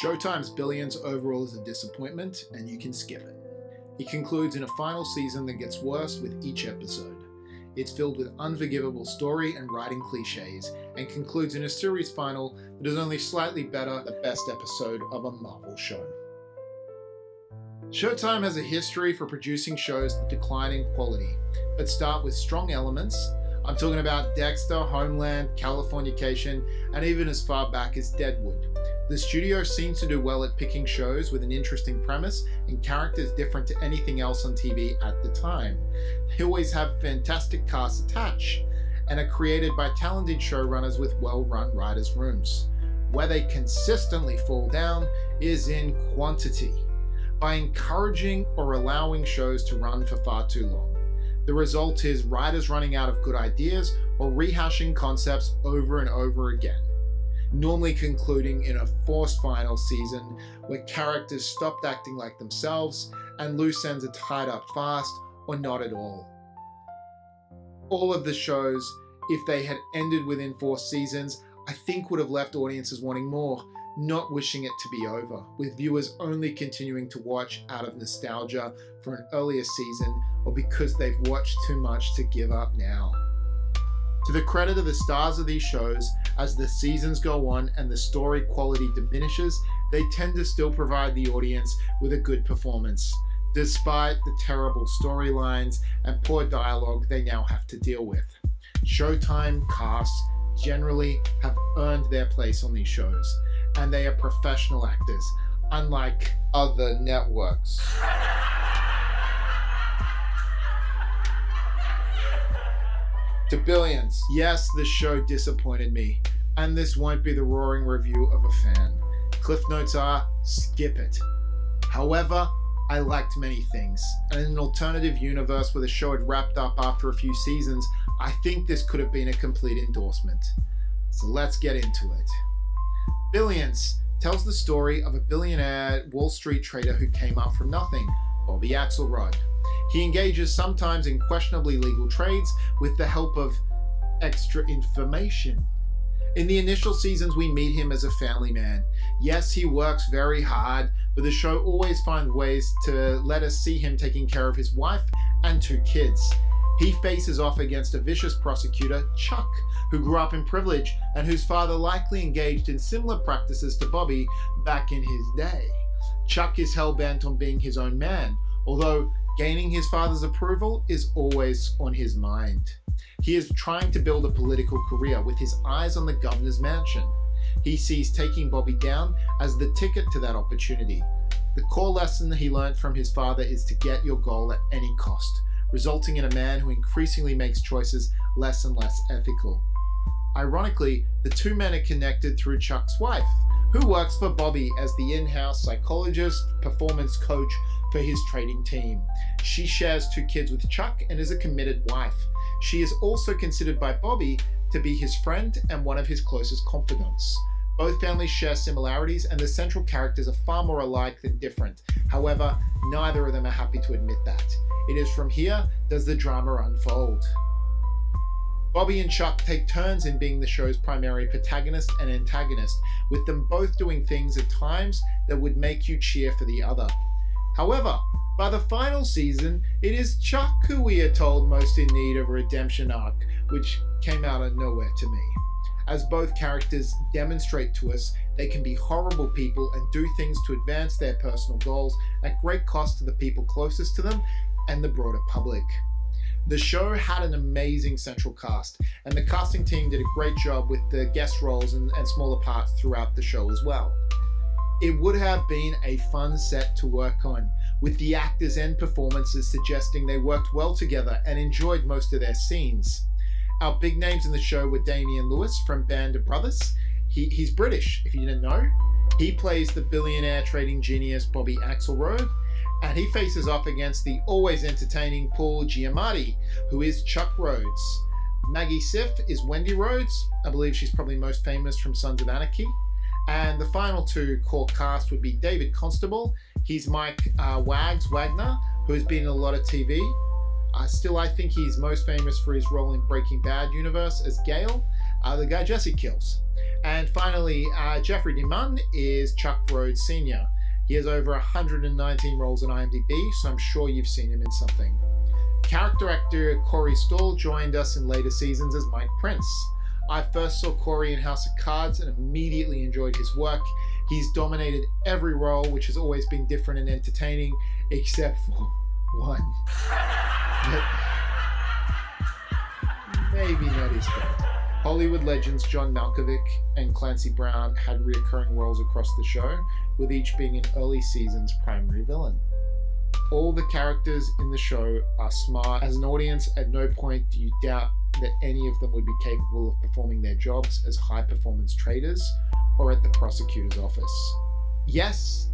Showtime's Billions overall is a disappointment, and you can skip it. It concludes in a final season that gets worse with each episode. It's filled with unforgivable story and writing cliches, and concludes in a series final that is only slightly better than the best episode of a Marvel show. Showtime has a history for producing shows that decline in quality, but start with strong elements. I'm talking about Dexter, Homeland, Californication, and even as far back as Deadwood. The studio seems to do well at picking shows with an interesting premise and characters different to anything else on TV at the time. They always have fantastic casts attached, and are created by talented showrunners with well-run writers' rooms. Where they consistently fall down is in quantity, by encouraging or allowing shows to run for far too long. The result is writers running out of good ideas or rehashing concepts over and over again, normally concluding in a forced final season where characters stopped acting like themselves and loose ends are tied up fast or not at all. All of the shows, if they had ended within 4 seasons, I think would have left audiences wanting more, not wishing it to be over, with viewers only continuing to watch out of nostalgia for an earlier season or because they've watched too much to give up now. To the credit of the stars of these shows, as the seasons go on and the story quality diminishes, they tend to still provide the audience with a good performance, despite the terrible storylines and poor dialogue they now have to deal with. Showtime casts generally have earned their place on these shows, and they are professional actors, unlike other networks. To Billions. Yes, this show disappointed me, and this won't be the roaring review of a fan. Cliff notes are, skip it. However, I liked many things, and in an alternative universe where the show had wrapped up after a few seasons, I think this could have been a complete endorsement. So let's get into it. Billions tells the story of a billionaire Wall Street trader who came up from nothing, Bobby Axelrod. He engages sometimes in questionably legal trades with the help of extra information. In the initial seasons, we meet him as a family man. Yes, he works very hard, but the show always finds ways to let us see him taking care of his wife and 2 kids. He faces off against a vicious prosecutor, Chuck, who grew up in privilege and whose father likely engaged in similar practices to Bobby back in his day. Chuck is hell-bent on being his own man, although gaining his father's approval is always on his mind. He is trying to build a political career with his eyes on the governor's mansion. He sees taking Bobby down as the ticket to that opportunity. The core lesson that he learned from his father is to get your goal at any cost, resulting in a man who increasingly makes choices less and less ethical. Ironically, the 2 men are connected through Chuck's wife, who works for Bobby as the in-house psychologist, performance coach for his trading team. She shares 2 kids with Chuck and is a committed wife. She is also considered by Bobby to be his friend and one of his closest confidants. Both families share similarities, and the central characters are far more alike than different. However, neither of them are happy to admit that. It is from here does the drama unfold. Bobby and Chuck take turns in being the show's primary protagonist and antagonist, with them both doing things at times that would make you cheer for the other. However, by the final season, it is Chuck who we are told most in need of a redemption arc, which came out of nowhere to me. As both characters demonstrate to us, they can be horrible people and do things to advance their personal goals at great cost to the people closest to them and the broader public. The show had an amazing central cast, and the casting team did a great job with the guest roles and smaller parts throughout the show as well. It would have been a fun set to work on, with the actors and performances suggesting they worked well together and enjoyed most of their scenes. Our big names in the show were Damian Lewis from Band of Brothers. He's British, if you didn't know. He plays the billionaire trading genius Bobby Axelrod, and he faces off against the always entertaining Paul Giamatti, who is Chuck Rhoades. Maggie Siff is Wendy Rhoades. I believe she's probably most famous from Sons of Anarchy. And the final 2 core cast would be David Constable. He's Mike Wagner, who has been in a lot of TV. I think he's most famous for his role in Breaking Bad universe as Gale. the guy Jesse kills. And finally, Jeffrey DeMunn is Chuck Rhoades Sr. He has over 119 roles on IMDb, so I'm sure you've seen him in something. Character actor Corey Stoll joined us in later seasons as Mike Prince. I first saw Corey in House of Cards and immediately enjoyed his work. He's dominated every role, which has always been different and entertaining, except for one. But maybe not his fault. Hollywood legends John Malkovich and Clancy Brown had recurring roles across the show, with each being an early season's primary villain. All the characters in the show are smart. As an audience, at no point do you doubt that any of them would be capable of performing their jobs as high-performance traders or at the prosecutor's office. Yes,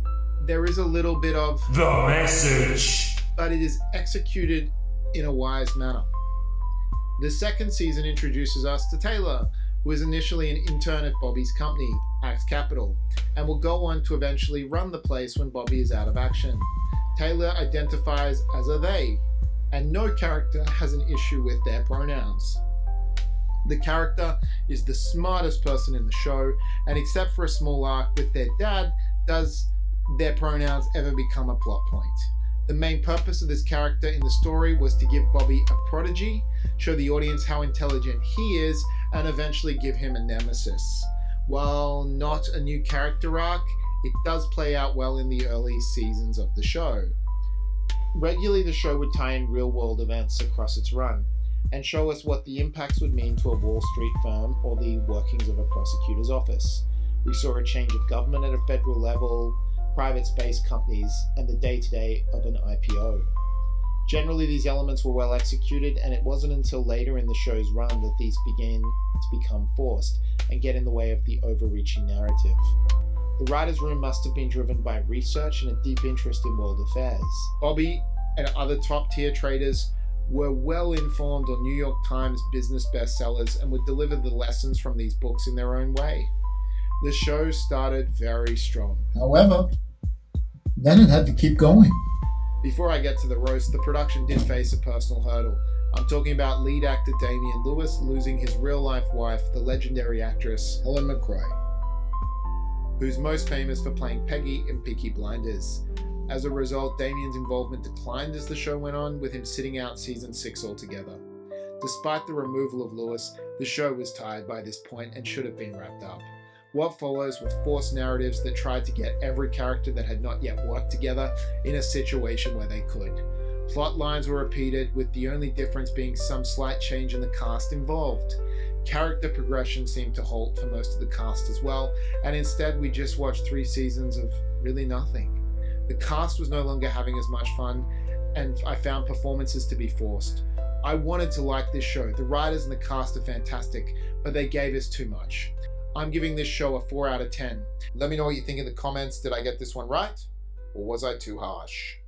there is a little bit of the message, but it is executed in a wise manner. The second season introduces us to Taylor, who is initially an intern at Bobby's company, Axe Capital, and will go on to eventually run the place when Bobby is out of action. Taylor identifies as a they, and no character has an issue with their pronouns. The character is the smartest person in the show, and except for a small arc with their dad, does their pronouns ever become a plot point. The main purpose of this character in the story was to give Bobby a prodigy, show the audience how intelligent he is, and eventually give him a nemesis. While not a new character arc, it does play out well in the early seasons of the show. Regularly, the show would tie in real-world events across its run, and show us what the impacts would mean to a Wall Street firm or the workings of a prosecutor's office. We saw a change of government at a federal level, private space companies, and the day-to-day of an IPO. Generally, these elements were well executed, and it wasn't until later in the show's run that these began to become forced and get in the way of the overreaching narrative. The writer's room must have been driven by research and a deep interest in world affairs. Bobby and other top-tier traders were well informed on New York Times business bestsellers and would deliver the lessons from these books in their own way. The show started very strong. However, then it had to keep going. Before I get to the roast, the production did face a personal hurdle. I'm talking about lead actor Damian Lewis losing his real-life wife, the legendary actress Helen McCrory, who's most famous for playing Peggy in Peaky Blinders. As a result, Damian's involvement declined as the show went on, with him sitting out season 6 altogether. Despite the removal of Lewis, the show was tired by this point and should have been wrapped up. What follows were forced narratives that tried to get every character that had not yet worked together in a situation where they could. Plot lines were repeated, with the only difference being some slight change in the cast involved. Character progression seemed to halt for most of the cast as well, and instead we just watched 3 seasons of really nothing. The cast was no longer having as much fun, and I found performances to be forced. I wanted to like this show. The writers and the cast are fantastic, but they gave us too much. I'm giving this show a 4 out of 10. Let me know what you think in the comments. Did I get this one right? Or was I too harsh?